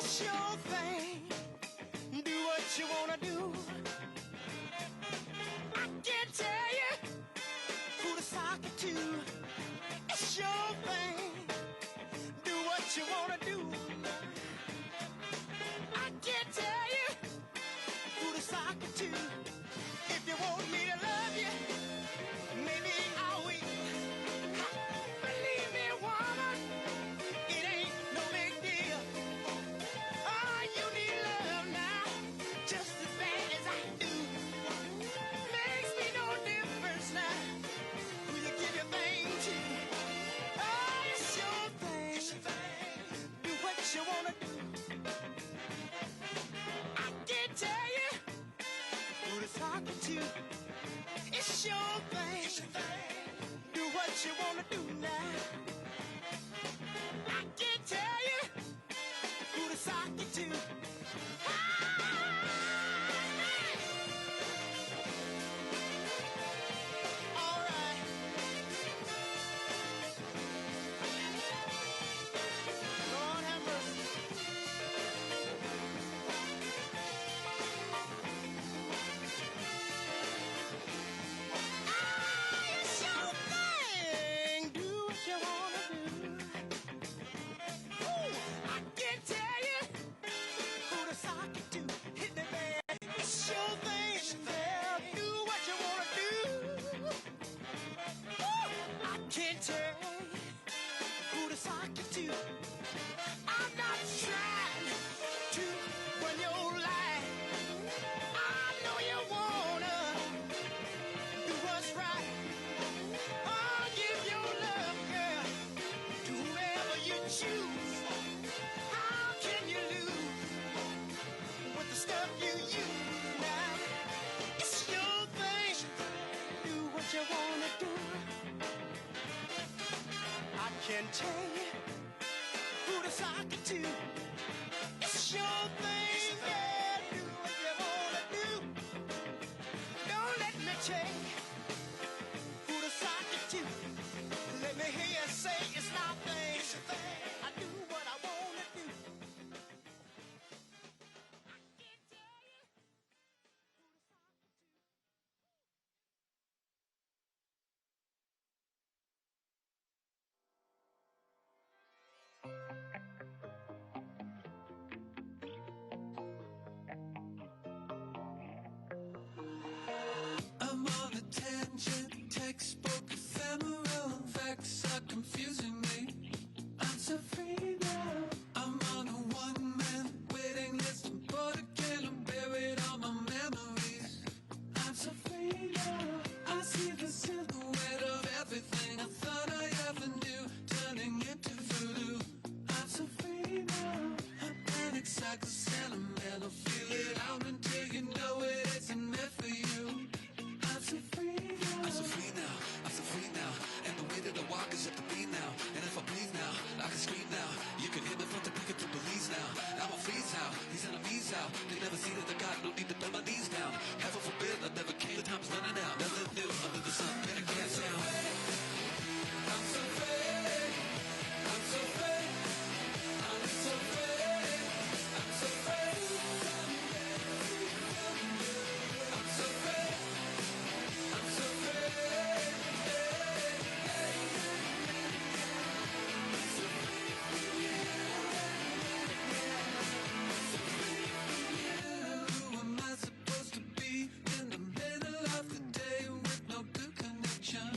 It's your thing. Do what you wanna do. I can't tell you who to sock it to. It's your thing. Do what you wanna do. I can't tell you who to sock it to. If you want me to love you, maybe I will. Believe me, woman, it ain't no big deal. Oh, you need love now, just as bad as I do. Makes me no difference now who you give your thing to. Oh, it's your thing. It's your thing. Do what you wanna do. I can't tell you who to talk to. It's your thing. It's your thing. Do what you wanna do now. I can't tell you who to sock it to. All right. Lord have mercy. It's your thing. Do what you wanna do. Ooh, I can't tell you who to sock it to. Hit me, man. It's your thing. Yeah, do what you wanna do. Ooh, I can't tell you who to sock it to. I'm not trying to run your life. I know you wanna do what's right. I'll give your love, girl, to whoever you choose. How can you lose with the stuff you use now? It's your thing. Do what you wanna do. I can tell you who to sock it to. It's your thing, yeah. Do what you wanna do. Don't let me tell you who to sock it to. Let me hear you say it's my thing. It's your thing. I do what I wanna do. I can't tell you who to sock it to. I'm on a tangent, textbook ephemeral. Facts are confusing me. I'm so free now. I'm on a one-man waiting list. I'm bored again. I'm buried all my memories. I'm so free now. I see the silhouette of everything I thought I ever knew, turning into voodoo. I'm so free now. A panic cycle sentimental. Feel it out until you know it isn't meant for you. I'm so free now. I'm so free now. I'm so free now. And the way that I walk is up to me now. And if I breathe now, I can scream now. You can hear me from the peak of the police now. I'm a freeze out. These enemies out. They never see that I got no need to bend my knees down. Heaven forbid I never came. The time's running out. Nothing new under the sun. And I can't sound. I'm so free. I'm so free. I'm so free. I'm so free. I'm so free. I'm so free. Who am I supposed to be in the middle of the day with no good connection?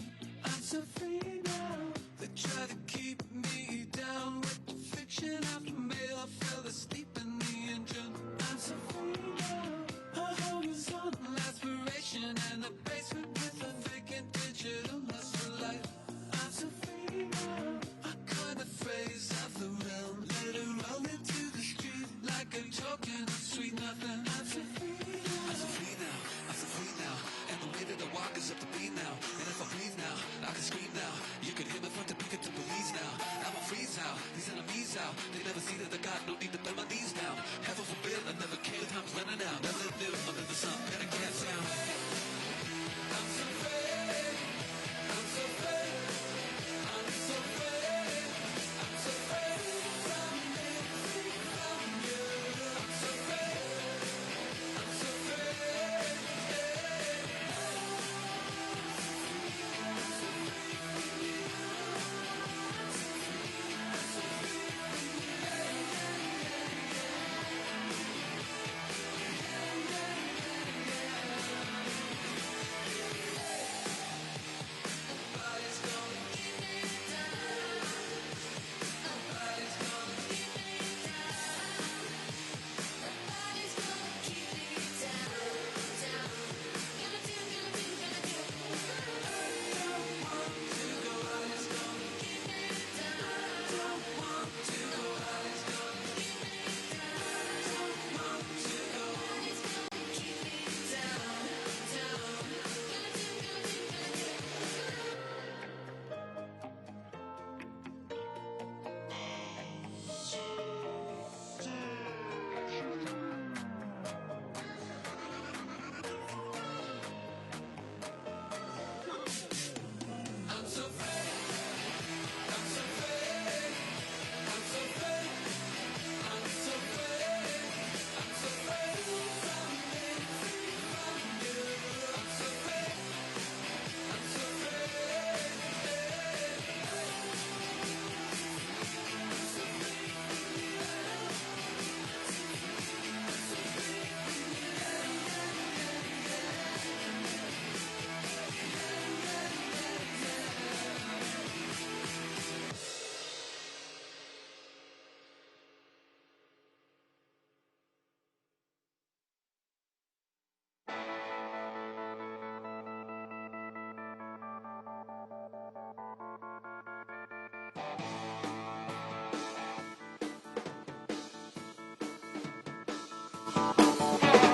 I'm so free now. They try to keep me down with the fiction after mail. I fell asleep in the engine. I'm so free now. A horizontal aspiration and a basement with a vacant digital lust for life. I'm so free now. A kind of phrase out the realm. Let it roll into the street like a token of sweet nothing. I'm so free now. I'm so free now. I'm so free now. And the way that I walk is up to me now. And if I breathe now, I can scream now. You can hear me from the peak of the police now. I'm a freeze out. These enemies out. They never see that I got no need to bend my knees down. Heaven forbid I never came. The time's running out. Nothing new under the sun. And I can't sound. I'm so free. I'm so free. I'm so free. I'm so free from me, free from you.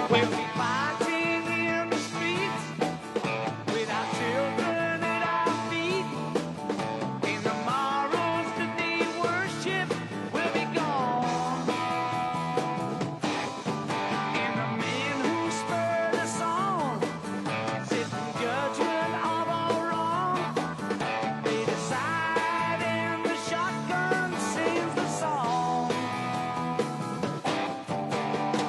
We'll be fighting in the streets with our children at our feet. In tomorrow's today worship will be gone. And the men who spurred us on, sitting judgment of all wrong, they decide and the shotgun sings the song.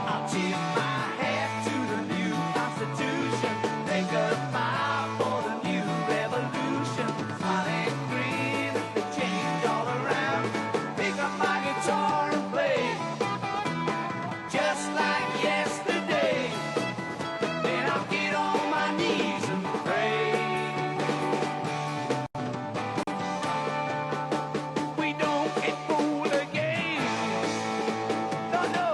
I'll tip my hat to the new Constitution. Take a bow for the new revolution. Smiling green, the change all around. Pick up my guitar and play, just like yesterday. Then I'll get on my knees and pray. We don't get fooled again. No, no.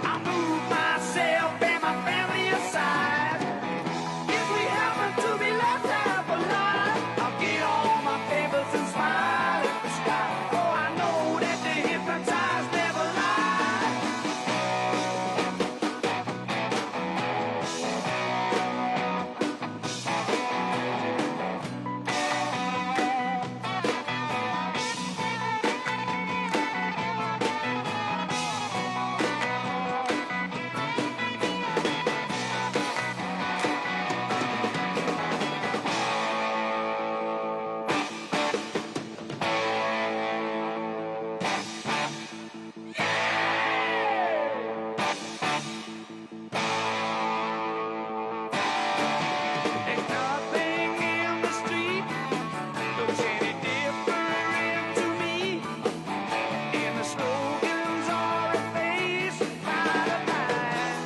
I move myself and my family aside. If we happen to be left half alive, I'll get on my papers and smile at the sky. Oh, I know that the hypnotized never lie. There's nothing in the street looks any different to me. And the slogans are effaced by the line.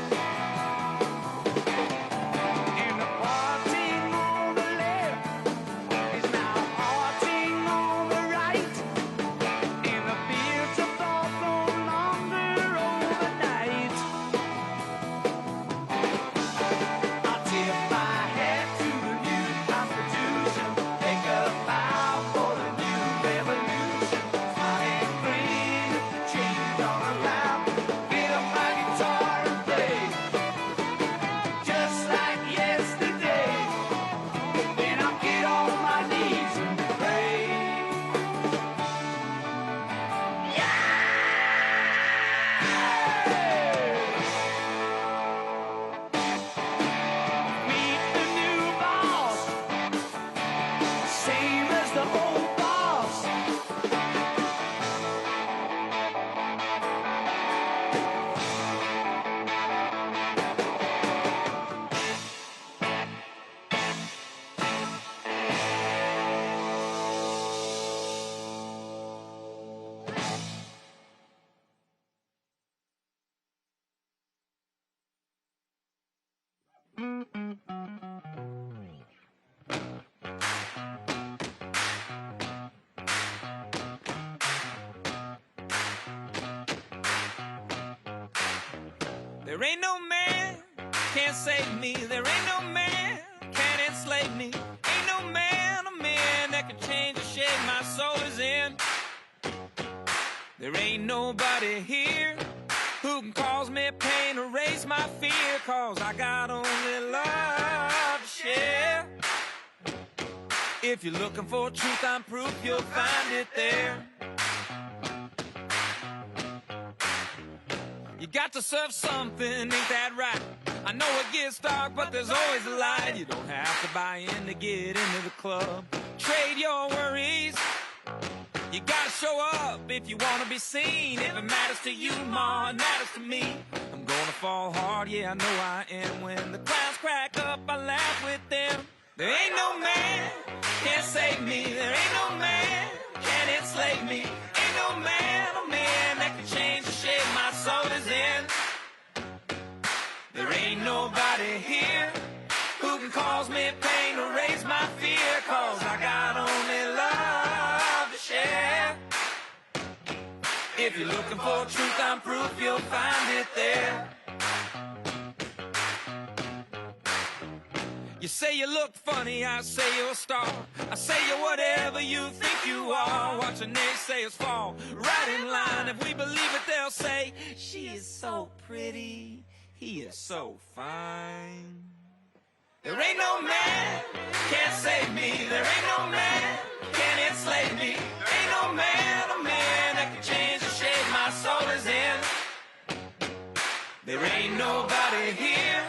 And the parting on the left is now parting on the right. And the fields of thought no longer overnight. I'll tip my hat to the new Constitution. Take a bow for the new revolution. Smiling green, change all around. Get up my guitar and play, just like yesterday. Then I'll get on my knees and pray. Meet the new boss, same as the old boss. There ain't no man can't save me. There ain't no man can enslave me. Ain't no man or man that can change the shape my soul is in. There ain't nobody here who can cause me pain, erase my fear, 'cause I got only love to share. If you're looking for truth, I'm proof you'll find it there. You got to serve something, ain't that right? I know it gets dark, but there's always a light. You don't have to buy in to get into the club. Trade your worries. You gotta show up if you wanna be seen. If it matters to you, ma, it matters to me. I'm gonna fall hard, yeah, I know I am. When the clouds crack up, I laugh with them. There ain't no man can save me. There ain't no man can enslave me. Ain't no man or man that can change the shape my soul is in. There ain't nobody here who can cause me pain or raise my fear, 'cause I got only love to share. If If you're looking for truth and proof, you'll find it there. You say you look funny, I say you're a star. I say you're whatever you think you are. Watching naysayers fall right in line. If we believe it, they'll say, she is so pretty, he is so fine. There ain't no man can't save me. There ain't no man can enslave me. There ain't no man, a man that can change the shape my soul is in. There ain't nobody here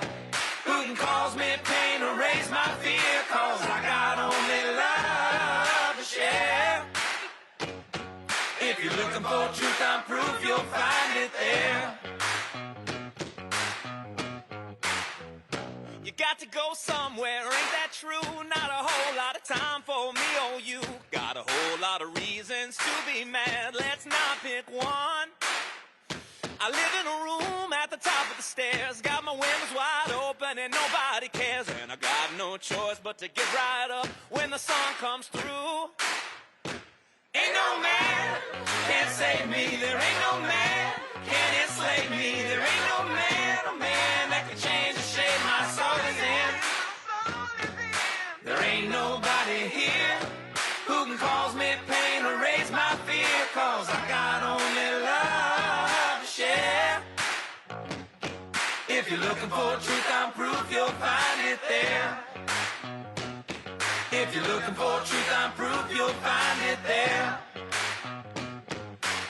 who can cause me pain or raise my fear, 'cause I got only love to share. If you're looking for truth and proof, you'll find it there. You got to go somewhere, ain't that true? Not a whole lot of time for me or you. Got a whole lot of reasons to be mad, let's not pick one. I live in a room at the top of the stairs, got my windows wide open and nobody cares. And I got no choice but to get right up when the sun comes through. Ain't no man can save me, there ain't no man can enslave me. There ain't no man, a man that can change the shape my soul is in. There ain't nobody here who can cause me pain or raise my fear, 'cause I got only love to share. If you're looking for truth and proof, you'll find it there. If you're looking for truth and proof, you'll find it there.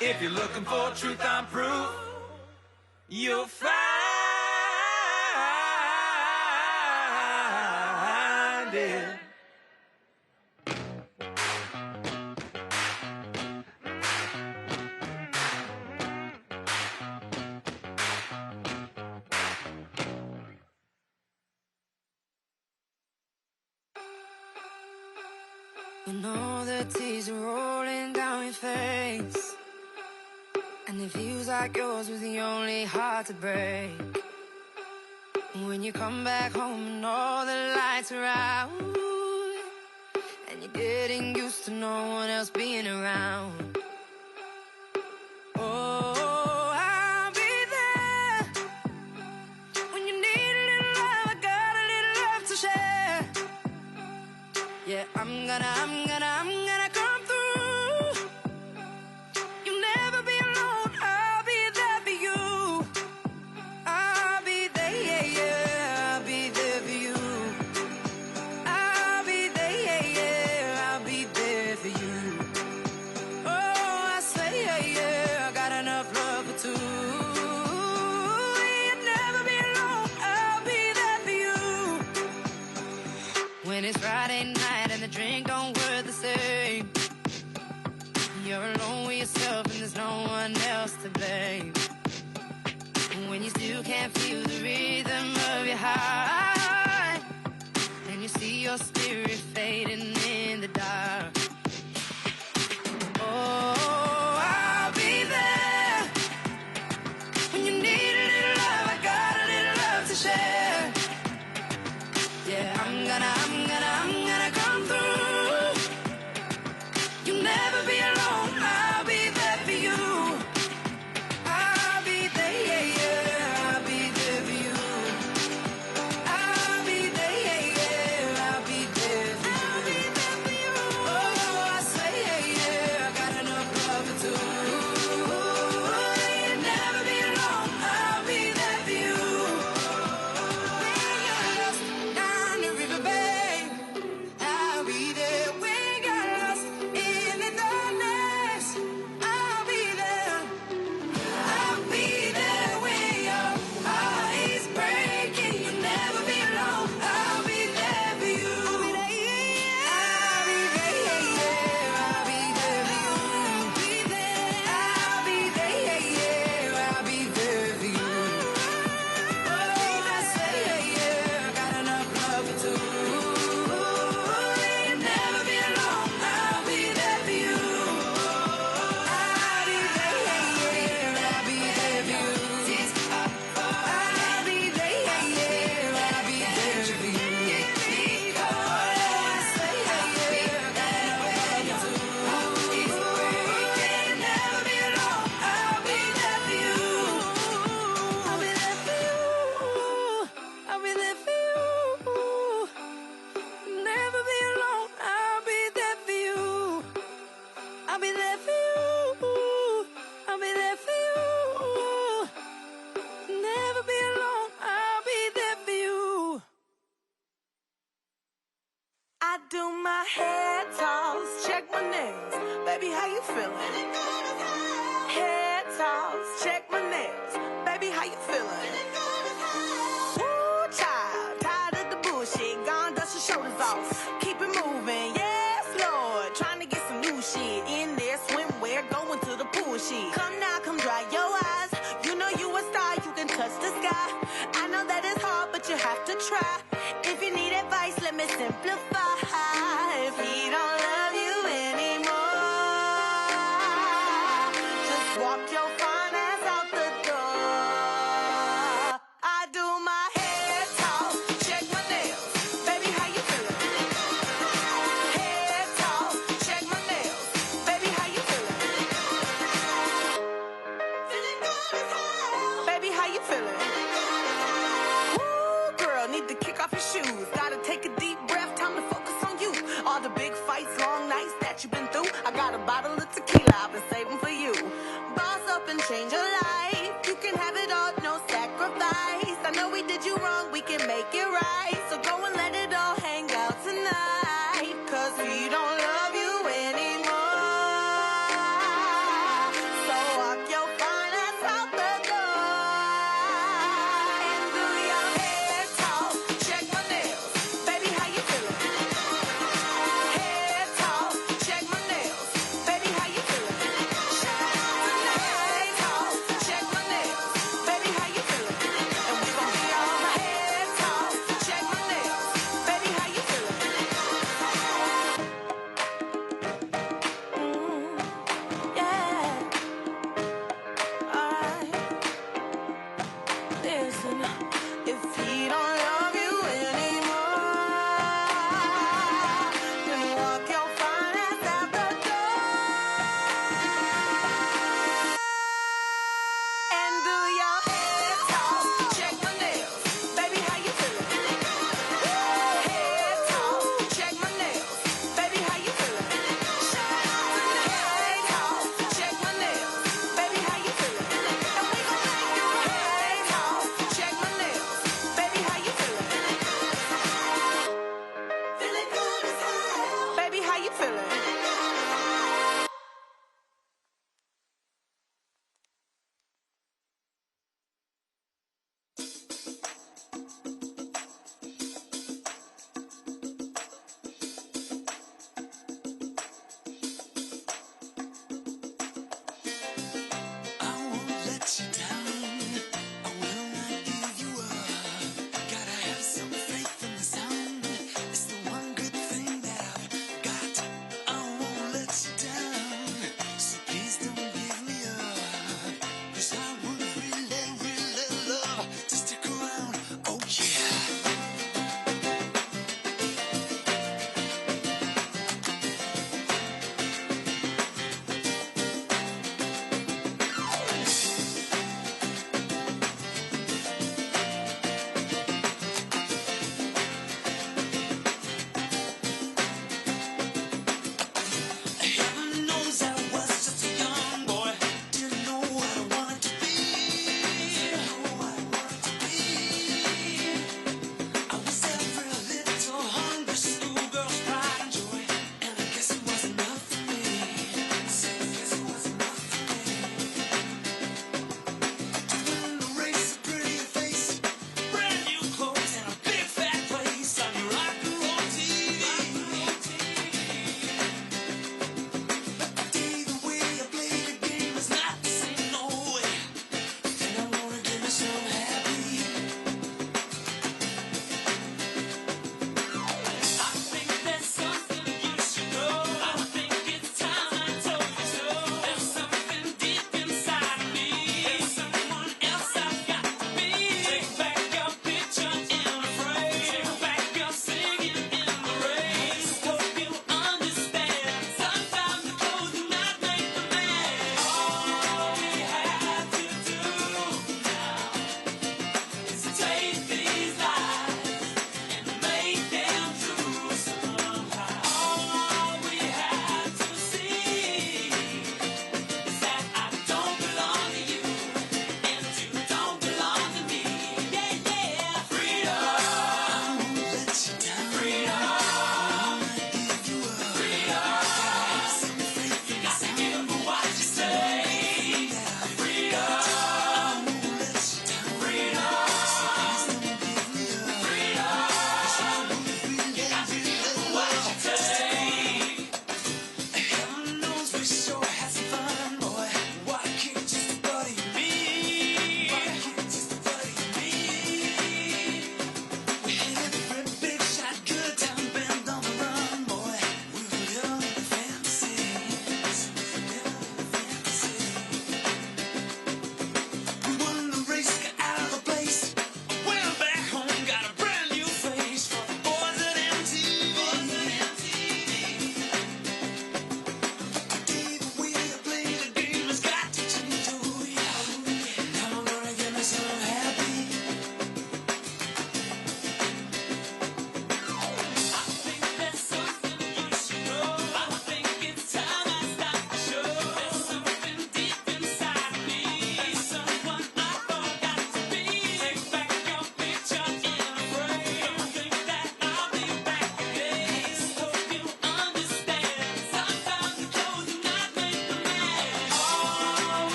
If you're looking for truth and proof, you'll find it. You know the tears are rolling down your face, and it feels like yours was the only heart to break. When you come back home and all the lights are out, and you're getting used to no one else being around. Oh, I'll be there when you need a little love. I got a little love to share. Yeah, I'm gonna come through. You'll never be alone. I'll be there for you. I'll be there, yeah, yeah. I'll be there for you. I'll be there, yeah, yeah. I'll be there for you. Oh, I swear, yeah, yeah. I got enough love for two. You'll never be alone. I'll be there for you. When it's Friday night and the drink don't work the same, you're alone with yourself and there's no one else to blame. When you still can't feel the rhythm of your heart, and you see your spirit fading in the dark. Oh, I'll be there when you need a little love. I got a little love to share. Yeah, I'm gonna come through. You'll never be alone. I'll be there for you. I'll be there, yeah, yeah. I'll be there for you. I'll be there, yeah, yeah. I'll be there for you. check my nails. Baby, how you feeling? Woo, child, tired of the bullshit. Gone, dust your shoulders off. Keep it moving, yes, Lord. Trying to get some new shit in there. Swimwear, going to the pool shit. Come now, come dry your eyes. You know you a star, you can touch the sky. I know that it's hard, but you have to try. If you need advice, let me simplify. If he don't love you anymore, just walk your fine ass out the door. I do my hair talk, check my nails. Baby, how you feeling? Hair talk, check my nails. Baby, how you feeling? Feeling good as hell. Baby, how you feeling? Woo, girl, need to kick off your shoes. Gotta take a deep breath, time to focus on you. All the big fights, long nights that you've been through. I got a bottle of tequila I've been saving for you. Boss up and change your life. You can have it all, no sacrifice. I know we did you wrong, we can make it right. So go and let it all hang out tonight. Cause we don't love you anymore. So walk your fine ass out the door. And do your hair talk, check my nails. Baby, how you feeling? Hair talk, check my nails. Baby, how you feeling? Hair talk, check my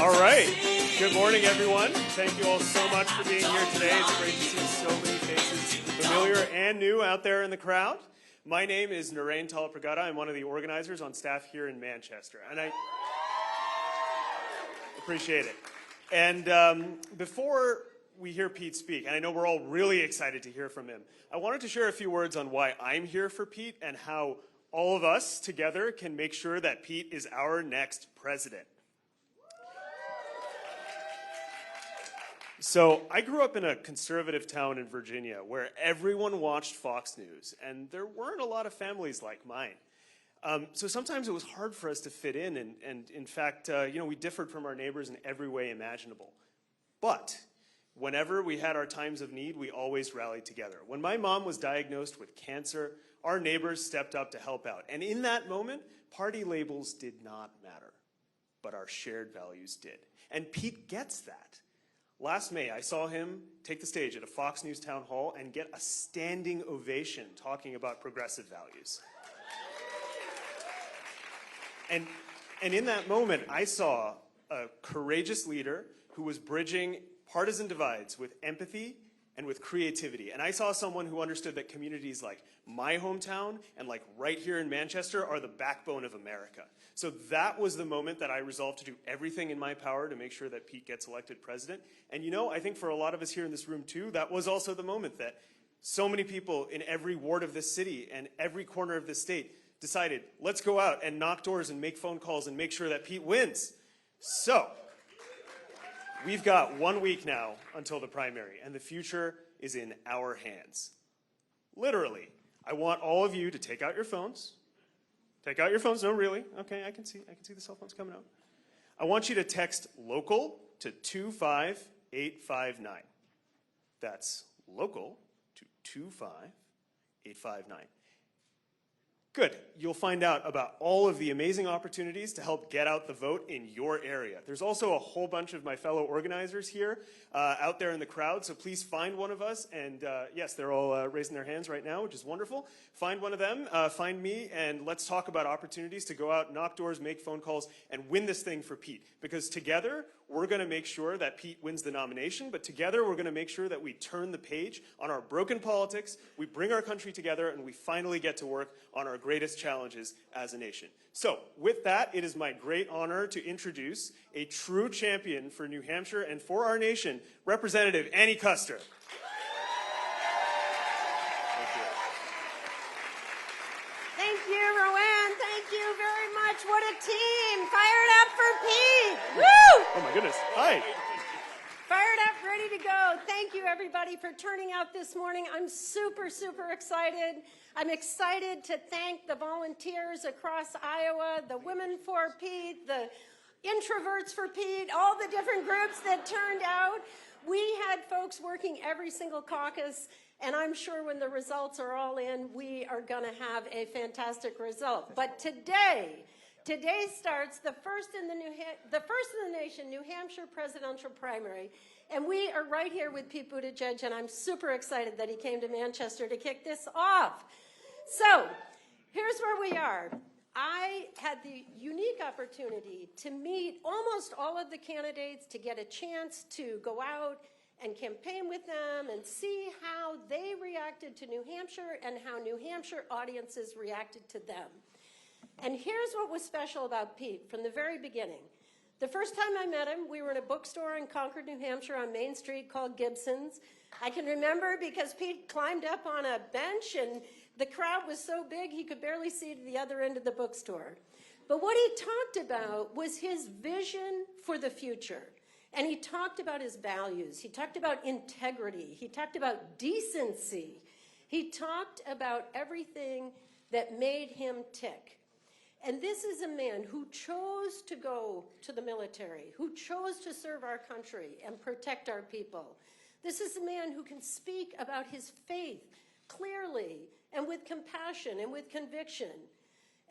All right. Good morning, everyone. Thank you all so much for being here today. It's great to see so many faces, familiar and new, out there in the crowd. My name is Narain Talapragada. I'm one of the organizers on staff here in Manchester, and I appreciate it. And before we hear Pete speak, and I know we're all really excited to hear from him, I wanted to share a few words on why I'm here for Pete and how all of us together can make sure that Pete is our next president. So I grew up in a conservative town in Virginia where everyone watched Fox News, and there weren't a lot of families like mine. So sometimes it was hard for us to fit in, and in fact, we differed from our neighbors in every way imaginable. But whenever we had our times of need, we always rallied together. When my mom was diagnosed with cancer, our neighbors stepped up to help out. And in that moment, party labels did not matter, but our shared values did. And Pete gets that. Last May, I saw him take the stage at a Fox News town hall and get a standing ovation talking about progressive values. And in that moment, I saw a courageous leader who was bridging partisan divides with empathy and with creativity. And I saw someone who understood that communities like my hometown and like right here in Manchester are the backbone of America. So that was the moment that I resolved to do everything in my power to make sure that Pete gets elected president. And I think for a lot of us here in this room too, that was also the moment that so many people in every ward of this city and every corner of this state decided, let's go out and knock doors and make phone calls and make sure that Pete wins. So we've got 1 week now until the primary, and the future is in our hands. Literally, I want all of you to take out your phones. Take out your phones. No, really. Okay, I can see the cell phones coming out. I want you to text local to 25859. That's local to 25859. Good. You'll find out about all of the amazing opportunities to help get out the vote in your area. There's also a whole bunch of my fellow organizers here out there in the crowd, so please find one of us. And yes, they're all raising their hands right now, which is wonderful. Find one of them, find me, and let's talk about opportunities to go out, knock doors, make phone calls, and win this thing for Pete. Because together, we're going to make sure that Pete wins the nomination, but together we're going to make sure that we turn the page on our broken politics, we bring our country together, and we finally get to work on our greatest challenges as a nation. So, with that, it is my great honor to introduce a true champion for New Hampshire and for our nation, Representative Annie Kuster. Thank you, Rowan. Thank you very much. What a team. Fired up for Pete. Woo! Oh my goodness. Hi. Fired up, ready to go. Thank you, everybody, for turning out this morning. I'm super, super excited. I'm excited to thank the volunteers across Iowa, the Women for Pete, the Introverts for Pete, all the different groups that turned out. We had folks working every single caucus, and I'm sure when the results are all in, we are going to have a fantastic result. But today starts the first in the nation New Hampshire presidential primary, and we are right here with Pete Buttigieg, and I'm super excited that he came to Manchester to kick this off. So here's where we are. I had the unique opportunity to meet almost all of the candidates, to get a chance to go out and campaign with them and see how they reacted to New Hampshire and how New Hampshire audiences reacted to them. And here's what was special about Pete from the very beginning. The first time I met him, we were in a bookstore in Concord, New Hampshire on Main Street called Gibson's. I can remember because Pete climbed up on a bench and the crowd was so big he could barely see to the other end of the bookstore. But what he talked about was his vision for the future. And he talked about his values. He talked about integrity. He talked about decency. He talked about everything that made him tick. And this is a man who chose to go to the military, who chose to serve our country and protect our people. This is a man who can speak about his faith clearly and with compassion and with conviction.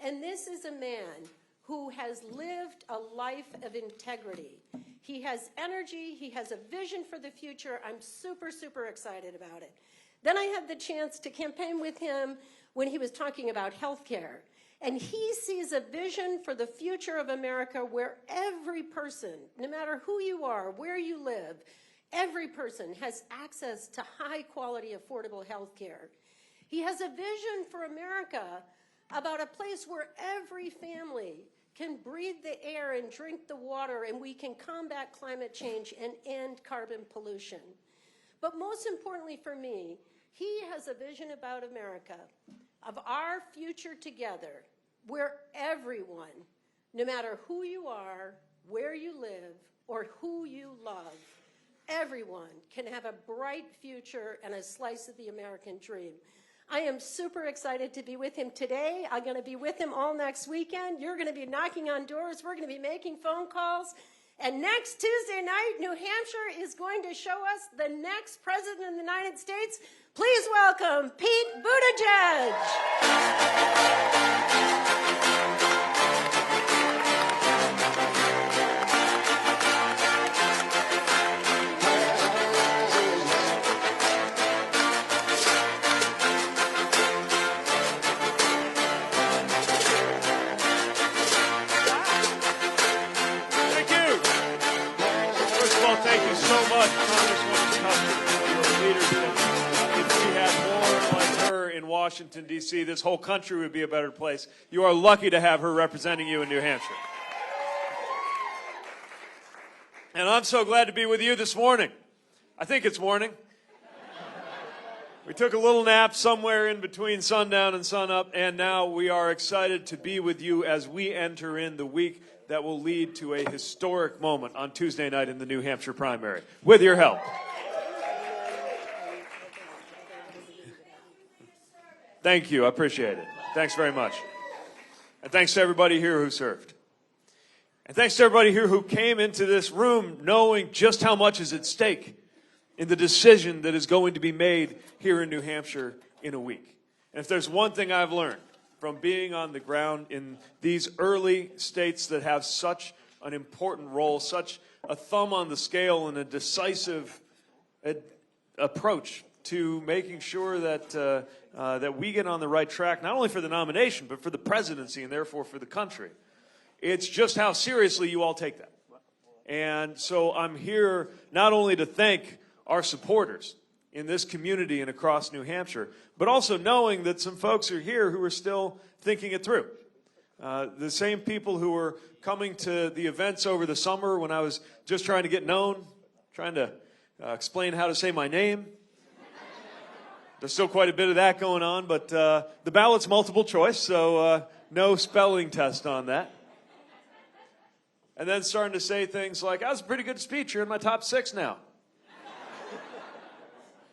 And this is a man who has lived a life of integrity. He has energy, he has a vision for the future. I'm super, super excited about it. Then I had the chance to campaign with him when he was talking about health care. And he sees a vision for the future of America where every person, no matter who you are, where you live, every person has access to high-quality, affordable health care. He has a vision for America about a place where every family can breathe the air and drink the water, and we can combat climate change and end carbon pollution. But most importantly for me, he has a vision about America, of our future together, where everyone, no matter who you are, where you live, or who you love, everyone can have a bright future and a slice of the American dream. I am super excited to be with him today. I'm going to be with him all next weekend. You're going to be knocking on doors. We're going to be making phone calls. And next Tuesday night, New Hampshire is going to show us the next president of the United States. Please welcome Pete Buttigieg. Thank you so much, Congresswoman Custer, for your leadership. If we had more like her in Washington, D.C., this whole country would be a better place. You are lucky to have her representing you in New Hampshire. And I'm so glad to be with you this morning. I think it's morning. We took a little nap somewhere in between sundown and sunup, and now we are excited to be with you as we enter in the week that will lead to a historic moment on Tuesday night in the New Hampshire primary, with your help. Thank you. I appreciate it. Thanks very much. And thanks to everybody here who served. And thanks to everybody here who came into this room knowing just how much is at stake in the decision that is going to be made here in New Hampshire in a week. And if there's one thing I've learned from being on the ground in these early states that have such an important role, such a thumb on the scale and a decisive approach to making sure that that we get on the right track, not only for the nomination, but for the presidency and therefore for the country. It's just how seriously you all take that. And so I'm here not only to thank our supporters in this community and across New Hampshire, but also knowing that some folks are here who are still thinking it through. The same people who were coming to the events over the summer when I was just trying to get known, trying to explain how to say my name. There's still quite a bit of that going on, but the ballot's multiple choice, so no spelling test on that. And then starting to say things like, that was a pretty good speech, you're in my top 6 now.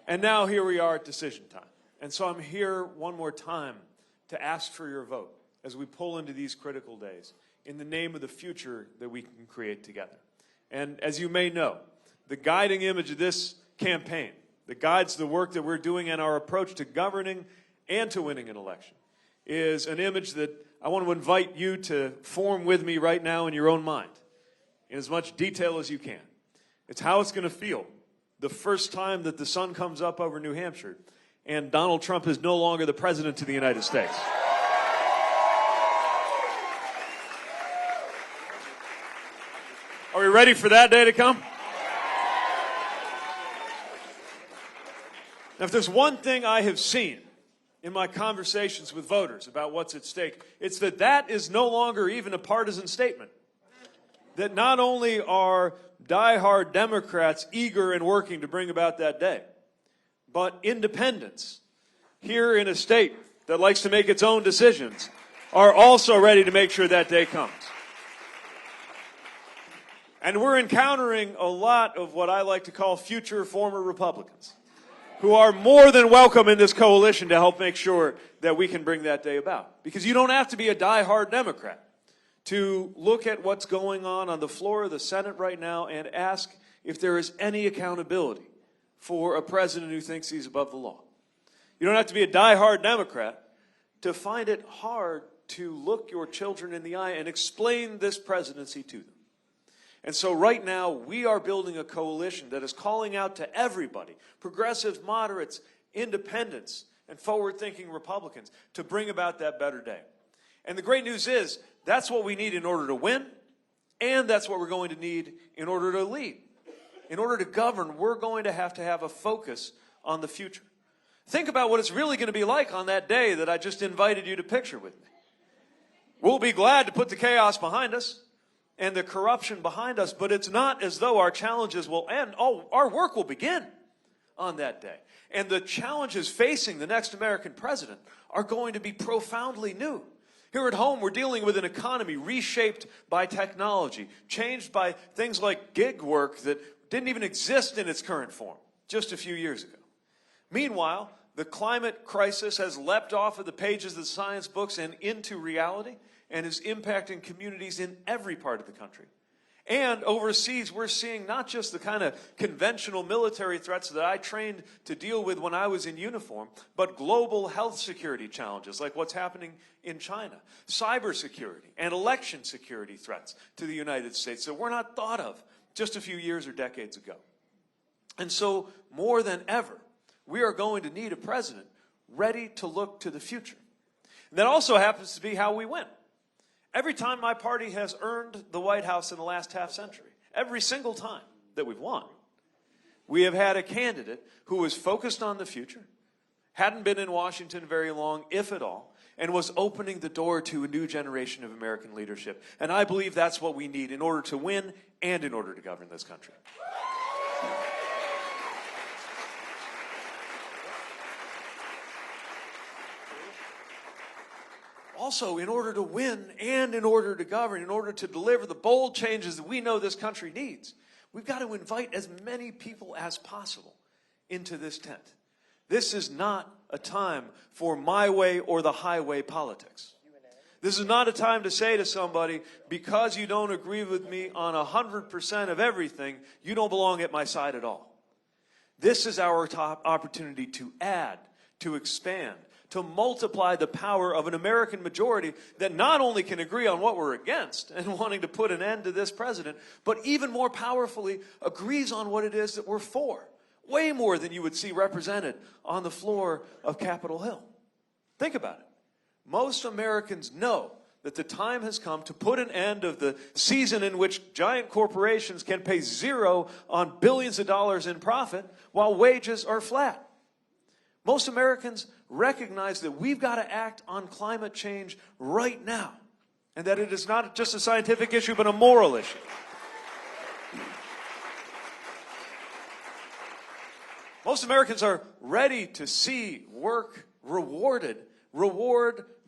And now here we are at decision time. And so I'm here one more time to ask for your vote as we pull into these critical days in the name of the future that we can create together. And as you may know, the guiding image of this campaign that guides the work that we're doing and our approach to governing and to winning an election is an image that I want to invite you to form with me right now in your own mind in as much detail as you can. It's how it's going to feel the first time that the sun comes up over New Hampshire and Donald Trump is no longer the president of the United States. Are we ready for that day to come? Now, if there's one thing I have seen in my conversations with voters about what's at stake, it's that that is no longer even a partisan statement. That not only are diehard Democrats eager and working to bring about that day, but independents here in a state that likes to make its own decisions are also ready to make sure that day comes. And we're encountering a lot of what I like to call future former Republicans who are more than welcome in this coalition to help make sure that we can bring that day about. Because you don't have to be a diehard Democrat to look at what's going on the floor of the Senate right now and ask if there is any accountability for a president who thinks he's above the law. You don't have to be a diehard Democrat to find it hard to look your children in the eye and explain this presidency to them. And so right now, we are building a coalition that is calling out to everybody, progressives, moderates, independents, and forward-thinking Republicans, to bring about that better day. And the great news is that's what we need in order to win, and that's what we're going to need in order to lead. In order to govern, we're going to have a focus on the future. Think about what it's really going to be like on that day that I just invited you to picture with me. We'll be glad to put the chaos behind us and the corruption behind us, but it's not as though our challenges will end. Oh, our work will begin on that day. And the challenges facing the next American president are going to be profoundly new. Here at home, we're dealing with an economy reshaped by technology, changed by things like gig work that didn't even exist in its current form just a few years ago. Meanwhile, the climate crisis has leapt off of the pages of the science books and into reality and is impacting communities in every part of the country. And overseas, we're seeing not just the kind of conventional military threats that I trained to deal with when I was in uniform, but global health security challenges like what's happening in China, cybersecurity and election security threats to the United States that were not thought of just a few years or decades ago. And so, more than ever, we are going to need a president ready to look to the future. And that also happens to be how we win. Every time my party has earned the White House in the last half century, every single time that we've won, we have had a candidate who was focused on the future, hadn't been in Washington very long, if at all, and was opening the door to a new generation of American leadership. And I believe that's what we need in order to win and in order to govern this country. Also, in order to win and in order to govern, in order to deliver the bold changes that we know this country needs, we've got to invite as many people as possible into this tent. This is not a time for my way or the highway politics. This is not a time to say to somebody, because you don't agree with me on 100% of everything, you don't belong at my side at all. This is our top opportunity to add, to expand, to multiply the power of an American majority that not only can agree on what we're against and wanting to put an end to this president, but even more powerfully agrees on what it is that we're for. Way more than you would see represented on the floor of Capitol Hill. Think about it. Most Americans know that the time has come to put an end of the season in which giant corporations can pay zero on billions of dollars in profit while wages are flat. Most Americans recognize that we've got to act on climate change right now, and that it is not just a scientific issue, but a moral issue. Most Americans are ready to see work reward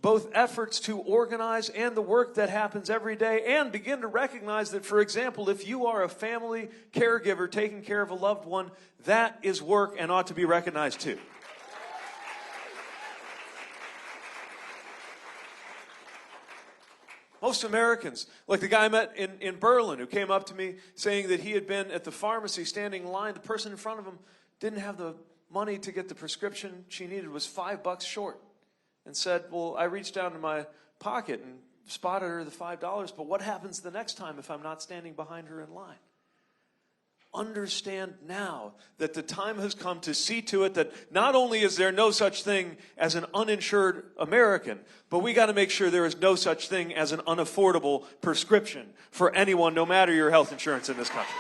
both efforts to organize and the work that happens every day, and begin to recognize that, for example, if you are a family caregiver taking care of a loved one, that is work and ought to be recognized too. Most Americans, like the guy I met in Berlin who came up to me saying that he had been at the pharmacy standing in line. The person in front of him didn't have the money to get the prescription she needed, was $5 short, and said, well, I reached down to my pocket and spotted her the $5, but what happens the next time if I'm not standing behind her in line? Understand now that the time has come to see to it that not only is there no such thing as an uninsured American, but we got to make sure there is no such thing as an unaffordable prescription for anyone, no matter your health insurance in this country.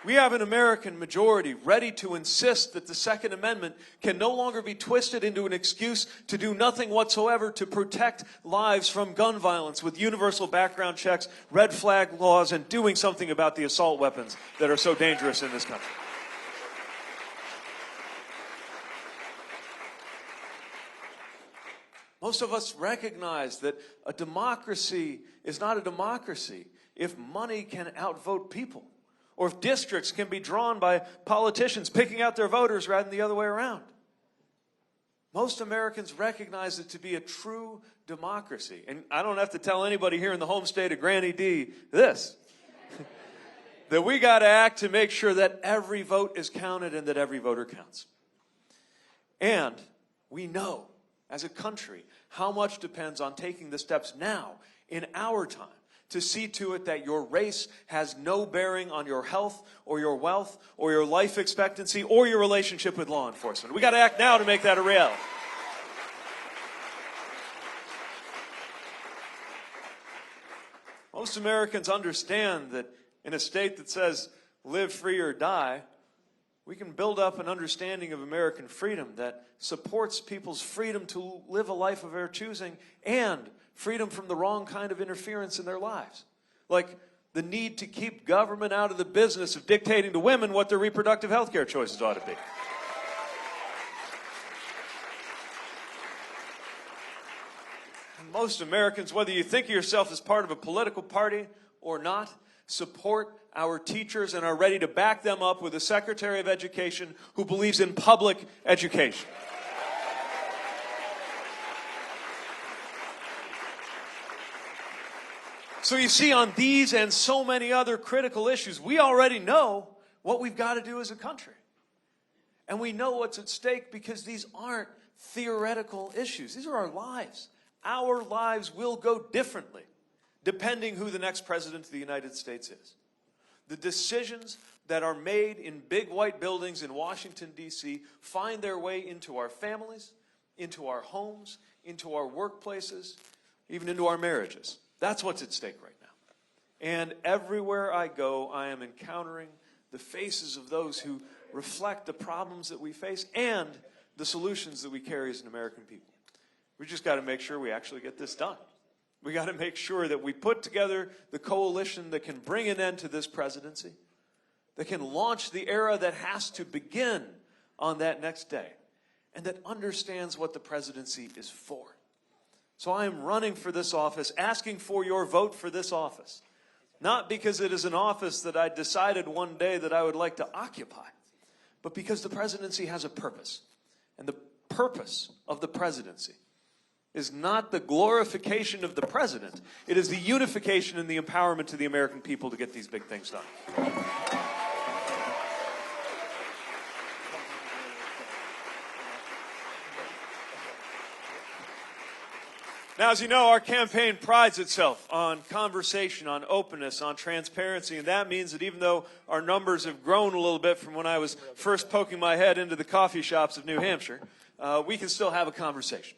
We have an American majority ready to insist that the Second Amendment can no longer be twisted into an excuse to do nothing whatsoever to protect lives from gun violence with universal background checks, red flag laws, and doing something about the assault weapons that are so dangerous in this country. Most of us recognize that a democracy is not a democracy if money can outvote people, or if districts can be drawn by politicians picking out their voters rather than the other way around. Most Americans recognize it to be a true democracy. And I don't have to tell anybody here in the home state of Granny D this. That we got to act to make sure that every vote is counted and that every voter counts. And we know, as a country, how much depends on taking the steps now, in our time, to see to it that your race has no bearing on your health or your wealth or your life expectancy or your relationship with law enforcement. We got to act now to make that a reality. Most Americans understand that in a state that says live free or die, we can build up an understanding of American freedom that supports people's freedom to live a life of their choosing and freedom from the wrong kind of interference in their lives. Like the need to keep government out of the business of dictating to women what their reproductive health care choices ought to be. And most Americans, whether you think of yourself as part of a political party or not, support our teachers and are ready to back them up with a Secretary of Education who believes in public education. So you see, on these and so many other critical issues, we already know what we've got to do as a country. And we know what's at stake because these aren't theoretical issues. These are our lives. Our lives will go differently depending who the next president of the United States is. The decisions that are made in big white buildings in Washington, D.C. find their way into our families, into our homes, into our workplaces, even into our marriages. That's what's at stake right now. And everywhere I go, I am encountering the faces of those who reflect the problems that we face and the solutions that we carry as an American people. We just got to make sure we actually get this done. We got to make sure that we put together the coalition that can bring an end to this presidency, that can launch the era that has to begin on that next day, and that understands what the presidency is for. So I am running for this office, asking for your vote for this office. Not because it is an office that I decided one day that I would like to occupy, but because the presidency has a purpose. And the purpose of the presidency is not the glorification of the president. It is the unification and the empowerment to the American people to get these big things done. Now, as you know, our campaign prides itself on conversation, on openness, on transparency, and that means that even though our numbers have grown a little bit from when I was first poking my head into the coffee shops of New Hampshire, we can still have a conversation.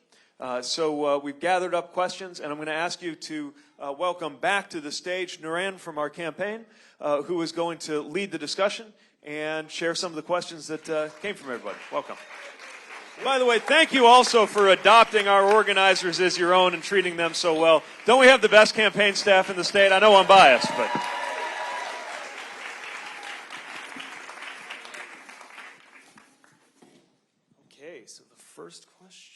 So we've gathered up questions, and I'm going to ask you to welcome back to the stage Naran from our campaign, who is going to lead the discussion and share some of the questions that came from everybody. Welcome. By the way, thank you also for adopting our organizers as your own and treating them so well. Don't we have the best campaign staff in the state? I know I'm biased, but... Okay, so the first question.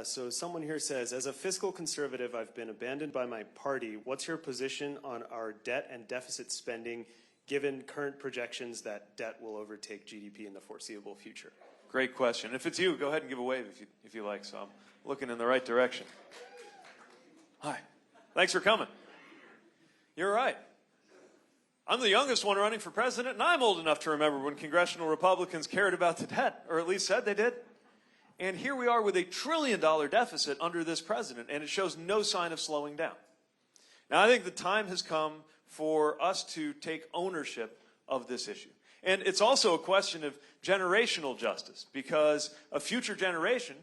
So someone here says, as a fiscal conservative, I've been abandoned by my party. What's your position on our debt and deficit spending, given current projections that debt will overtake GDP in the foreseeable future? Great question. If it's you, go ahead and give a wave if you like, so I'm looking in the right direction. Hi. Thanks for coming. You're right. I'm the youngest one running for president, and I'm old enough to remember when congressional Republicans cared about the debt, or at least said they did. And here we are with $1 trillion deficit under this president, and it shows no sign of slowing down. Now, I think the time has come for us to take ownership of this issue. And it's also a question of generational justice, because a future generation,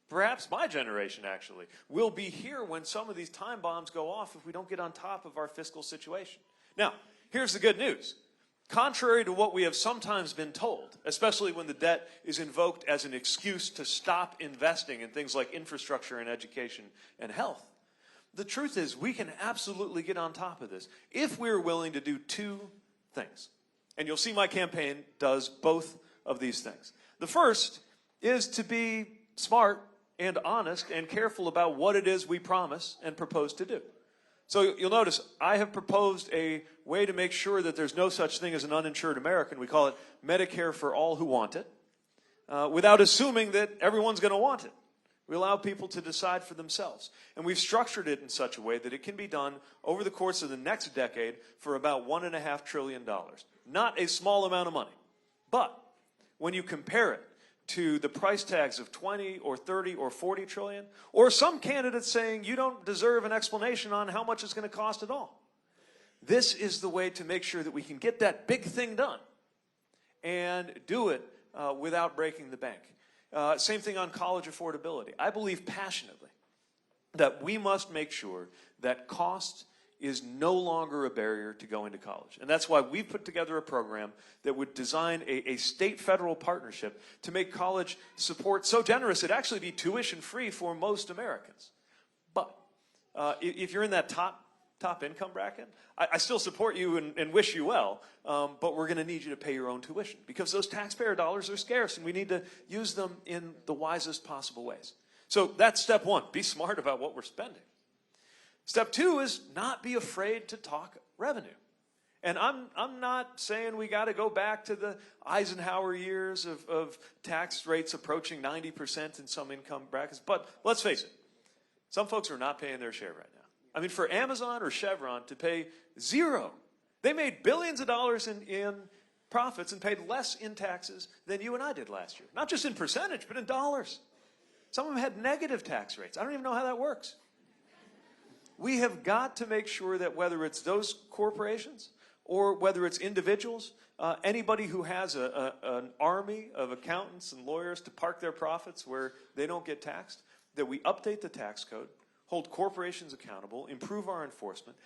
perhaps my generation actually, will be here when some of these time bombs go off if we don't get on top of our fiscal situation. Now, here's the good news. Contrary to what we have sometimes been told, especially when the debt is invoked as an excuse to stop investing in things like infrastructure and education and health, the truth is we can absolutely get on top of this if we're willing to do two things. And you'll see my campaign does both of these things. The first is to be smart and honest and careful about what it is we promise and propose to do. So you'll notice I have proposed a way to make sure that there's no such thing as an uninsured American. We call it Medicare for all who want it, without assuming that everyone's going to want it. We allow people to decide for themselves. And we've structured it in such a way that it can be done over the course of the next decade for about $1.5 trillion. Not a small amount of money. But when you compare it to the price tags of 20 or 30 or 40 trillion, or some candidates saying you don't deserve an explanation on how much it's going to cost at all. This is the way to make sure that we can get that big thing done and do it without breaking the bank. Same thing on college affordability. I believe passionately that we must make sure that cost is no longer a barrier to going to college. And that's why we've put together a program that would design a state-federal partnership to make college support so generous it'd actually be tuition-free for most Americans. But if you're in that top income bracket, I still support you and wish you well, but we're going to need you to pay your own tuition because those taxpayer dollars are scarce and we need to use them in the wisest possible ways. So that's step one. Be smart about what we're spending. Step two is not be afraid to talk revenue. And I'm not saying we got to go back to the Eisenhower years of tax rates approaching 90% in some income brackets, but let's face it, some folks are not paying their share right now. I mean, for Amazon or Chevron to pay zero, they made billions of dollars in profits and paid less in taxes than you and I did last year. Not just in percentage, but in dollars. Some of them had negative tax rates. I don't even know how that works. We have got to make sure that whether it's those corporations or whether it's individuals, anybody who has an army of accountants and lawyers to park their profits where they don't get taxed, that we update the tax code, hold corporations accountable, improve our enforcement,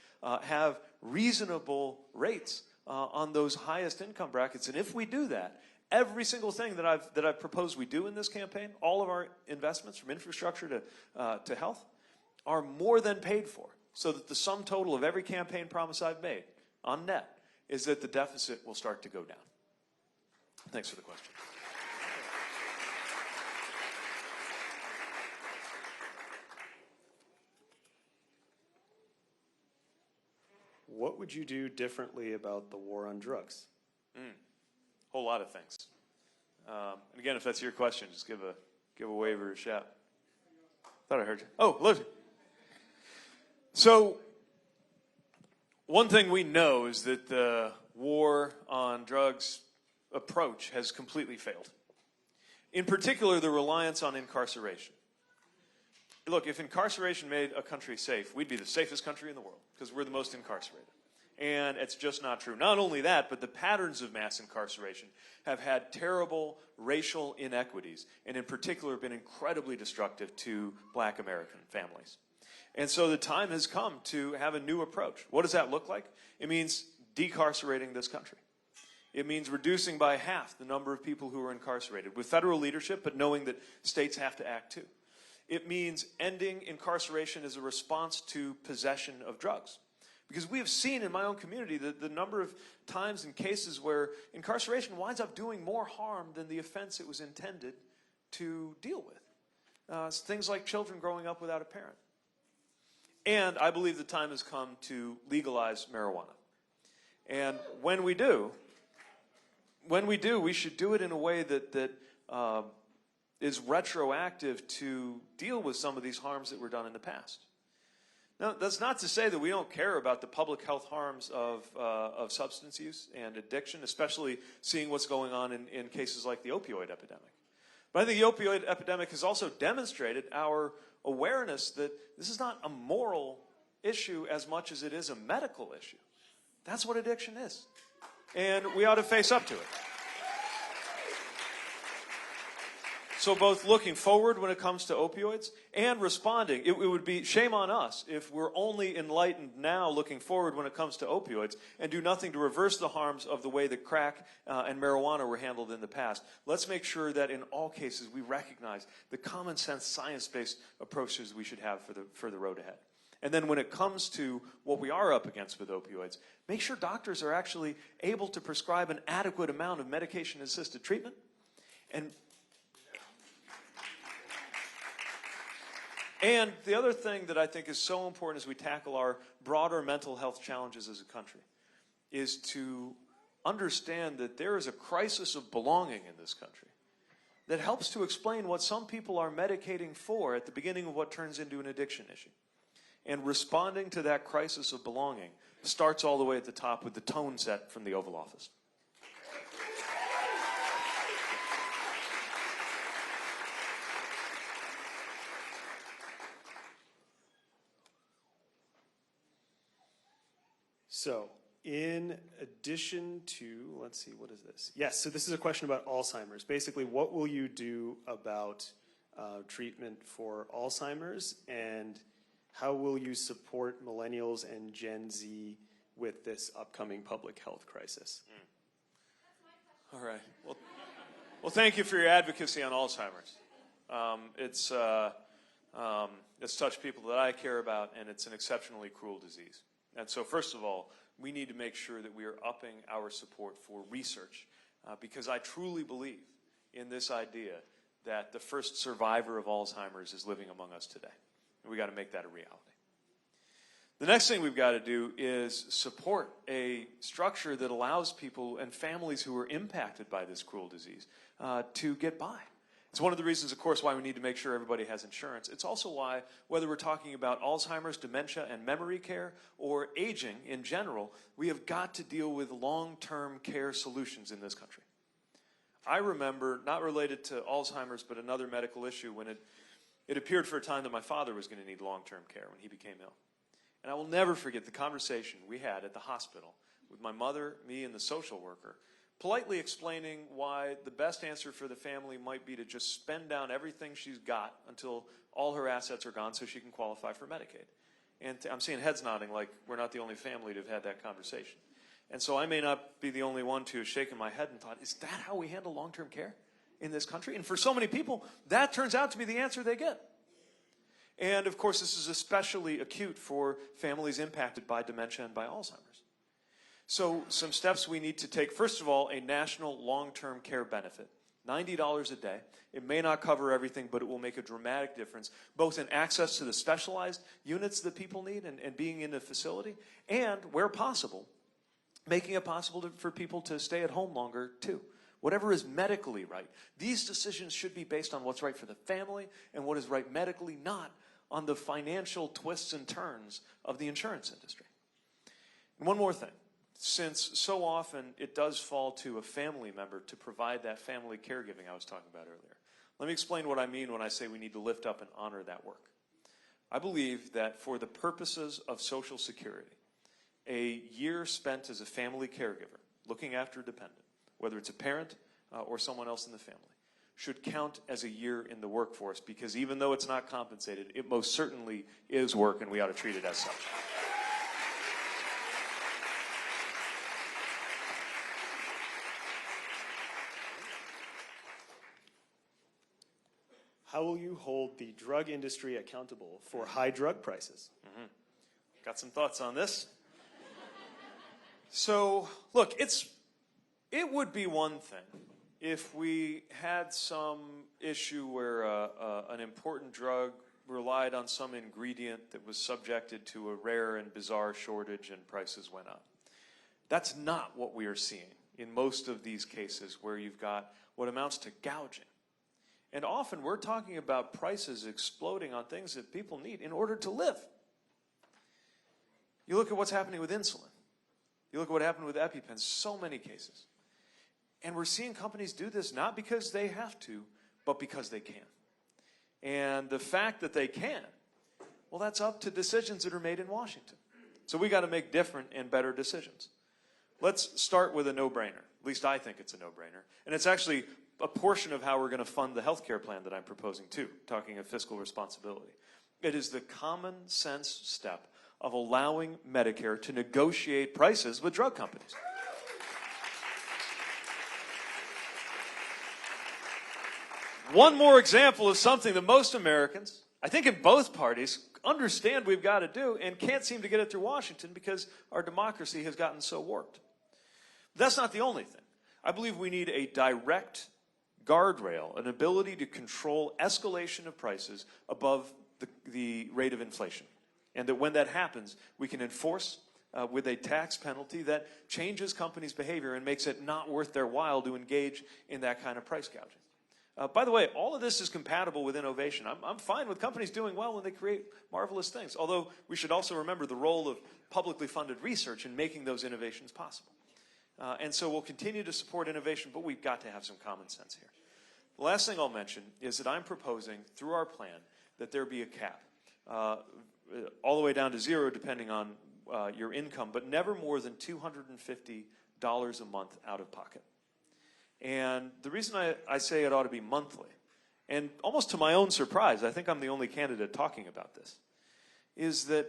have reasonable rates on those highest income brackets. And if we do that, every single thing that I've proposed we do in this campaign, all of our investments from infrastructure to health, are more than paid for, so that the sum total of every campaign promise I've made on net is that the deficit will start to go down. Thanks for the question. What would you do differently about the war on drugs? Whole lot of things. And again, if that's your question, just give a wave or a shout. Thought I heard you. Oh, Lucy. So, one thing we know is that the war on drugs approach has completely failed. In particular, the reliance on incarceration. Look, if incarceration made a country safe, we'd be the safest country in the world because we're the most incarcerated. And it's just not true. Not only that, but the patterns of mass incarceration have had terrible racial inequities and in particular been incredibly destructive to Black American families. And so the time has come to have a new approach. What does that look like? It means decarcerating this country. It means reducing by half the number of people who are incarcerated with federal leadership, but knowing that states have to act too. It means ending incarceration as a response to possession of drugs. Because we have seen in my own community the number of times and cases where incarceration winds up doing more harm than the offense it was intended to deal with. Things like children growing up without a parent. And I believe the time has come to legalize marijuana. And when we do, we should do it in a way that is retroactive to deal with some of these harms that were done in the past. Now, that's not to say that we don't care about the public health harms of substance use and addiction, especially seeing what's going on in cases like the opioid epidemic. But I think the opioid epidemic has also demonstrated our awareness that this is not a moral issue as much as it is a medical issue. That's what addiction is. And we ought to face up to it. So both looking forward when it comes to opioids and responding, it would be shame on us if we're only enlightened now looking forward when it comes to opioids and do nothing to reverse the harms of the way that crack and marijuana were handled in the past. Let's make sure that in all cases we recognize the common sense science-based approaches we should have for the road ahead. And then when it comes to what we are up against with opioids, make sure doctors are actually able to prescribe an adequate amount of medication-assisted treatment. And the other thing that I think is so important as we tackle our broader mental health challenges as a country is to understand that there is a crisis of belonging in this country that helps to explain what some people are medicating for at the beginning of what turns into an addiction issue. And responding to that crisis of belonging starts all the way at the top with the tone set from the Oval Office. So, in addition to, let's see, what is this? Yes, so this is a question about Alzheimer's. Basically, what will you do about treatment for Alzheimer's, and how will you support millennials and Gen Z with this upcoming public health crisis? All right. Well, thank you for your advocacy on Alzheimer's. It's touched people that I care about, and it's an exceptionally cruel disease. And so, first of all, we need to make sure that we are upping our support for research, because I truly believe in this idea that the first survivor of Alzheimer's is living among us today. And we got to make that a reality. The next thing we've got to do is support a structure that allows people and families who are impacted by this cruel disease to get by. It's one of the reasons, of course, why we need to make sure everybody has insurance. It's also why, whether we're talking about Alzheimer's, dementia, and memory care, or aging in general, we have got to deal with long-term care solutions in this country. I remember, not related to Alzheimer's, but another medical issue, when it appeared for a time that my father was going to need long-term care when he became ill. And I will never forget the conversation we had at the hospital with my mother, me, and the social worker, politely explaining why the best answer for the family might be to just spend down everything she's got until all her assets are gone so she can qualify for Medicaid. And I'm seeing heads nodding like we're not the only family to have had that conversation. And so I may not be the only one to have shaken my head and thought, is that how we handle long-term care in this country? And for so many people, that turns out to be the answer they get. And of course, this is especially acute for families impacted by dementia and by Alzheimer's. So some steps we need to take. First of all, a national long-term care benefit, $90 a day. It may not cover everything, but it will make a dramatic difference, both in access to the specialized units that people need and being in the facility, and where possible, making it possible for people to stay at home longer too. Whatever is medically right. These decisions should be based on what's right for the family and what is right medically, not on the financial twists and turns of the insurance industry. And one more thing. Since so often it does fall to a family member to provide that family caregiving I was talking about earlier, let me explain what I mean when I say we need to lift up and honor that work. I believe that for the purposes of Social Security, a year spent as a family caregiver, looking after a dependent, whether it's a parent or someone else in the family, should count as a year in the workforce, because even though it's not compensated, it most certainly is work, and we ought to treat it as such. How will you hold the drug industry accountable for high drug prices? Got some thoughts on this. So, look, it would be one thing if we had some issue where an important drug relied on some ingredient that was subjected to a rare and bizarre shortage and prices went up. That's not what we are seeing in most of these cases where you've got what amounts to gouging. And often we're talking about prices exploding on things that people need in order to live. You look at what's happening with insulin. You look at what happened with EpiPens, so many cases. And we're seeing companies do this not because they have to, but because they can. And the fact that they can, well, that's up to decisions that are made in Washington. So we got to make different and better decisions. Let's start with a no-brainer. At least I think it's a no-brainer. And it's actually a portion of how we're going to fund the health care plan that I'm proposing too, talking of fiscal responsibility. It is the common sense step of allowing Medicare to negotiate prices with drug companies. One more example of something that most Americans, I think in both parties, understand we've got to do and can't seem to get it through Washington because our democracy has gotten so warped. But that's not the only thing. I believe we need a direct guardrail, an ability to control escalation of prices above the rate of inflation. And that when that happens, we can enforce with a tax penalty that changes companies' behavior and makes it not worth their while to engage in that kind of price gouging. By the way, all of this is compatible with innovation. I'm fine with companies doing well when they create marvelous things, although we should also remember the role of publicly funded research in making those innovations possible. And so we'll continue to support innovation, but we've got to have some common sense here. The last thing I'll mention is that I'm proposing, through our plan, that there be a cap, all the way down to zero, depending on your income, but never more than $250 a month out of pocket. And the reason I say it ought to be monthly, and almost to my own surprise, I think I'm the only candidate talking about this, is that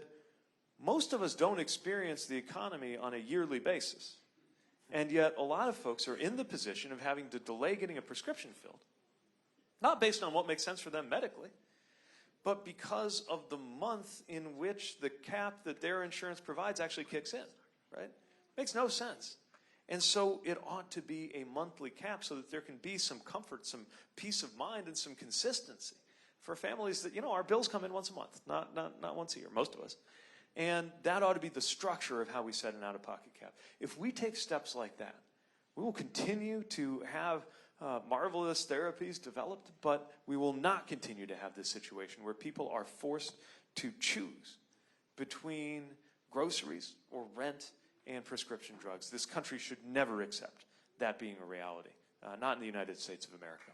most of us don't experience the economy on a yearly basis. And yet a lot of folks are in the position of having to delay getting a prescription filled. Not based on what makes sense for them medically, but because of the month in which the cap that their insurance provides actually kicks in, right? Makes no sense. And so it ought to be a monthly cap so that there can be some comfort, some peace of mind, and some consistency for families that, our bills come in once a month, not once a year, most of us. And that ought to be the structure of how we set an out-of-pocket cap. If we take steps like that, we will continue to have marvelous therapies developed, but we will not continue to have this situation where people are forced to choose between groceries or rent and prescription drugs. This country should never accept that being a reality, not in the United States of America.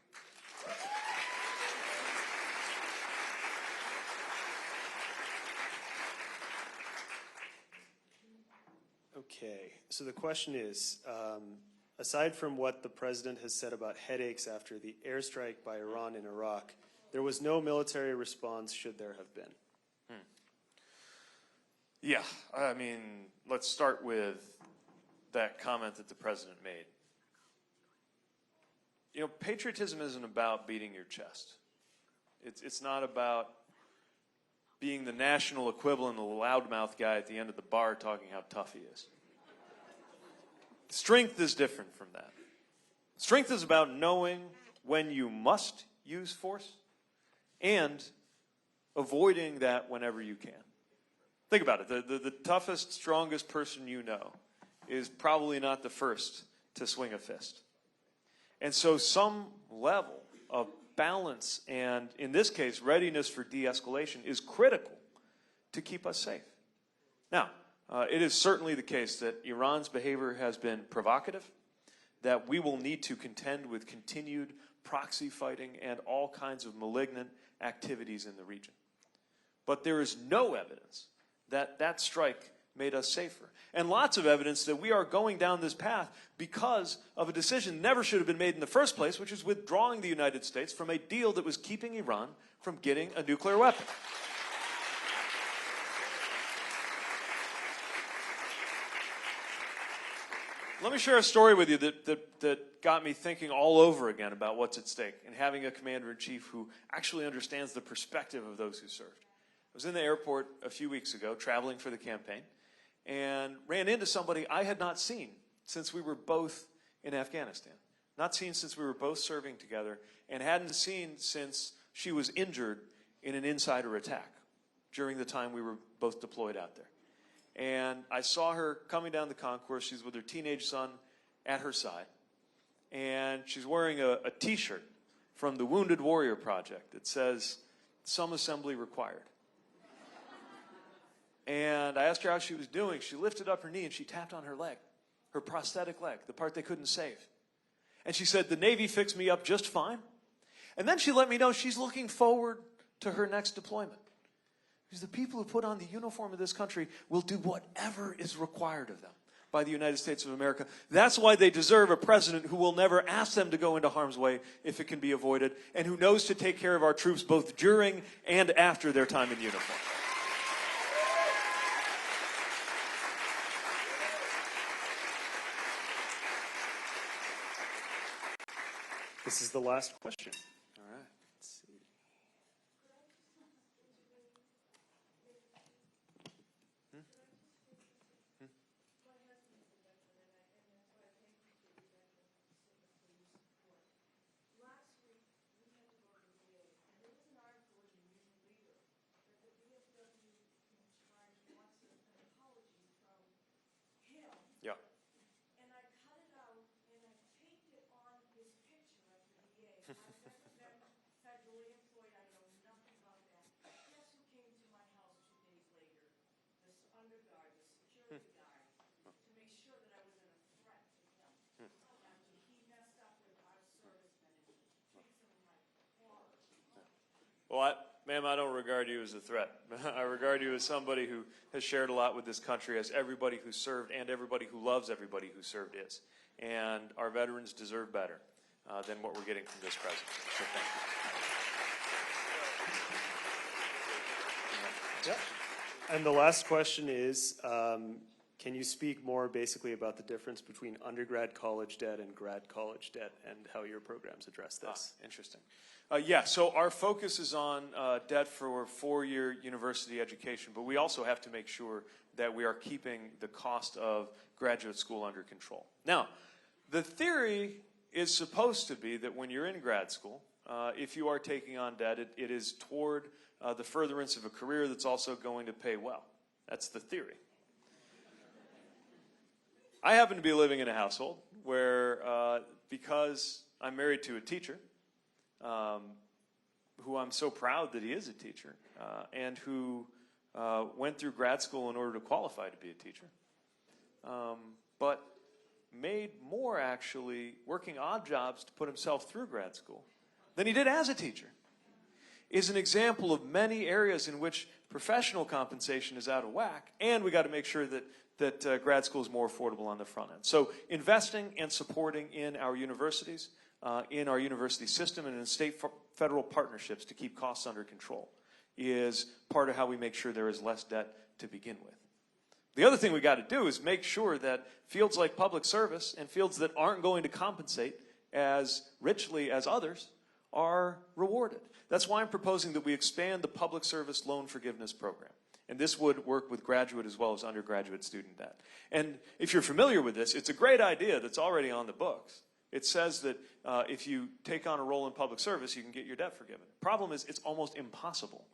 Okay, so the question is, aside from what the president has said about headaches after the airstrike by Iran in Iraq, there was no military response, should there have been? Yeah, I mean, let's start with that comment that the president made. Patriotism isn't about beating your chest. It's not about being the national equivalent of the loudmouth guy at the end of the bar talking how tough he is. Strength is different from that. Strength is about knowing when you must use force and avoiding that whenever you can. Think about it. The toughest, strongest person you know is probably not the first to swing a fist. And so some level of balance and, in this case, readiness for de-escalation is critical to keep us safe. Now, it is certainly the case that Iran's behavior has been provocative, that we will need to contend with continued proxy fighting and all kinds of malignant activities in the region. But there is no evidence that that strike made us safer. And lots of evidence that we are going down this path because of a decision never should have been made in the first place, which is withdrawing the United States from a deal that was keeping Iran from getting a nuclear weapon. Let me share a story with you that got me thinking all over again about what's at stake and having a commander-in-chief who actually understands the perspective of those who served. I was in the airport a few weeks ago, traveling for the campaign, and ran into somebody I had not seen since we were both in Afghanistan. Not seen since we were both serving together, and hadn't seen since she was injured in an insider attack during the time we were both deployed out there. And I saw her coming down the concourse. She's with her teenage son at her side. And she's wearing a T-shirt from the Wounded Warrior Project that says, "Some assembly required." And I asked her how she was doing. She lifted up her knee and she tapped on her leg, her prosthetic leg, the part they couldn't save. And she said, "The Navy fixed me up just fine." And then she let me know she's looking forward to her next deployment. Because the people who put on the uniform of this country will do whatever is required of them by the United States of America. That's why they deserve a president who will never ask them to go into harm's way if it can be avoided, and who knows to take care of our troops both during and after their time in uniform. This is the last question. All right. Let's see. Yeah. And I cut it out and I taped it on his picture of the VA. I'm federally employed. I know nothing about that. Guess who came to my house 2 days later? This underguard, the security guard, to make sure that I wasn't a threat to him. After he messed up with our servicemen and treats them like horror. Well, Ma'am, I don't regard you as a threat. I regard you as somebody who has shared a lot with this country, as everybody who served and everybody who loves everybody who served is. And our veterans deserve better than what we're getting from this president. So thank you. Yeah. And the last question is, can you speak more basically about the difference between undergrad college debt and grad college debt and how your programs address this? Interesting. Yeah, so our focus is on debt for four-year university education, but we also have to make sure that we are keeping the cost of graduate school under control. Now, the theory is supposed to be that when you're in grad school, if you are taking on debt, it is toward the furtherance of a career that's also going to pay well. That's the theory. I happen to be living in a household where, because I'm married to a teacher, who I'm so proud that he is a teacher, and who went through grad school in order to qualify to be a teacher, but made more actually working odd jobs to put himself through grad school than he did as a teacher, is an example of many areas in which professional compensation is out of whack, and we got to make sure that grad school is more affordable on the front end. So investing and supporting in our universities, in our university system, and in state-federal partnerships to keep costs under control is part of how we make sure there is less debt to begin with. The other thing we got to do is make sure that fields like public service and fields that aren't going to compensate as richly as others are rewarded. That's why I'm proposing that we expand the public service loan forgiveness program. And this would work with graduate as well as undergraduate student debt. And if you're familiar with this, it's a great idea that's already on the books. It says that if you take on a role in public service, you can get your debt forgiven. Problem is, it's almost impossible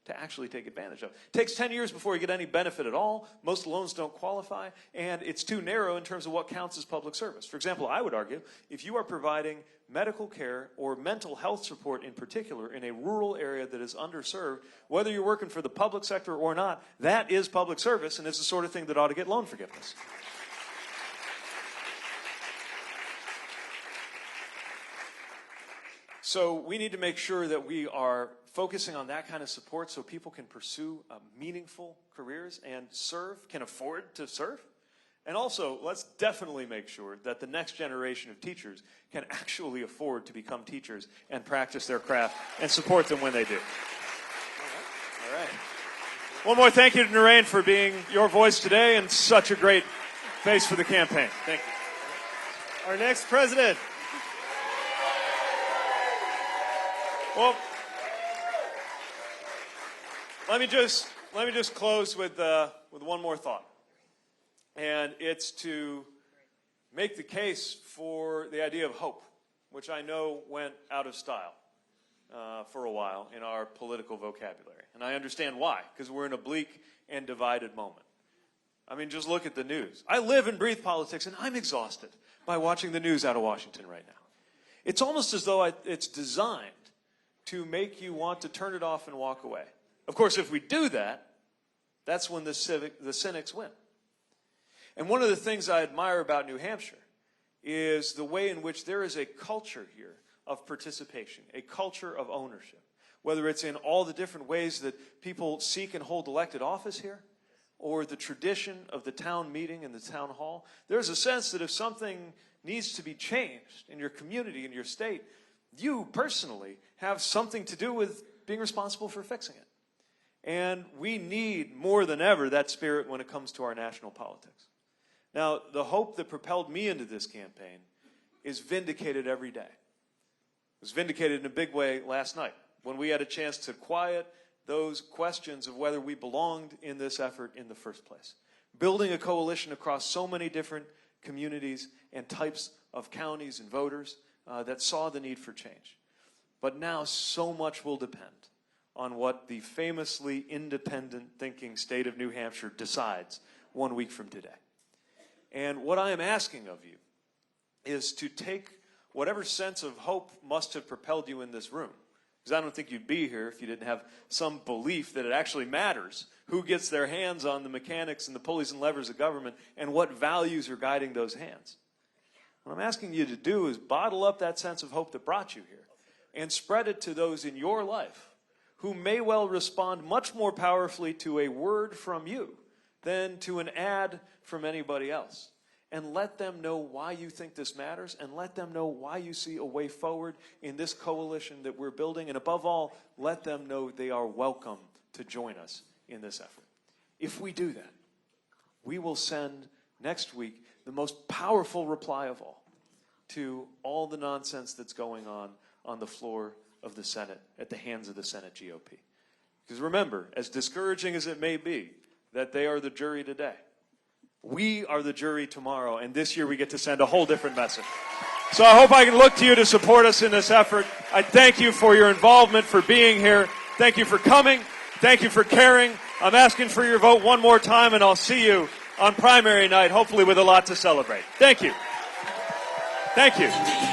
to actually take advantage of. It takes 10 years before you get any benefit at all. Most loans don't qualify, and it's too narrow in terms of what counts as public service. For example, I would argue, if you are providing medical care or mental health support in particular in a rural area that is underserved, whether you're working for the public sector or not, that is public service, and it's the sort of thing that ought to get loan forgiveness. So we need to make sure that we are focusing on that kind of support so people can pursue meaningful careers and can afford to serve. And also, let's definitely make sure that the next generation of teachers can actually afford to become teachers and practice their craft and support them when they do. All right. One more thank you to Narain for being your voice today and such a great face for the campaign. Thank you. Our next president. Well, let me just close with one more thought, and it's to make the case for the idea of hope, which I know went out of style for a while in our political vocabulary, and I understand why, because we're in a bleak and divided moment. I mean, just look at the news. I live and breathe politics, and I'm exhausted by watching the news out of Washington right now. It's almost as though it's designed to make you want to turn it off and walk away. Of course, if we do that, that's when the cynics win. And one of the things I admire about New Hampshire is the way in which there is a culture here of participation, a culture of ownership, whether it's in all the different ways that people seek and hold elected office here, or the tradition of the town meeting and the town hall. There's a sense that if something needs to be changed in your community, in your state, you personally have something to do with being responsible for fixing it. And we need more than ever that spirit when it comes to our national politics. Now, the hope that propelled me into this campaign is vindicated every day. It was vindicated in a big way last night when we had a chance to quiet those questions of whether we belonged in this effort in the first place. Building a coalition across so many different communities and types of counties and voters that saw the need for change. But now so much will depend on what the famously independent thinking state of New Hampshire decides 1 week from today. And what I am asking of you is to take whatever sense of hope must have propelled you in this room, because I don't think you'd be here if you didn't have some belief that it actually matters who gets their hands on the mechanics and the pulleys and levers of government and what values are guiding those hands. What I'm asking you to do is bottle up that sense of hope that brought you here and spread it to those in your life who may well respond much more powerfully to a word from you than to an ad from anybody else. And let them know why you think this matters, and let them know why you see a way forward in this coalition that we're building. And above all, let them know they are welcome to join us in this effort. If we do that, we will send next week the most powerful reply of all to all the nonsense that's going on the floor of the Senate, at the hands of the Senate GOP. Because remember, as discouraging as it may be that they are the jury today, we are the jury tomorrow, and this year we get to send a whole different message. So I hope I can look to you to support us in this effort. I thank you for your involvement, for being here. Thank you for coming. Thank you for caring. I'm asking for your vote one more time, and I'll see you on primary night, hopefully with a lot to celebrate. Thank you. Thank you.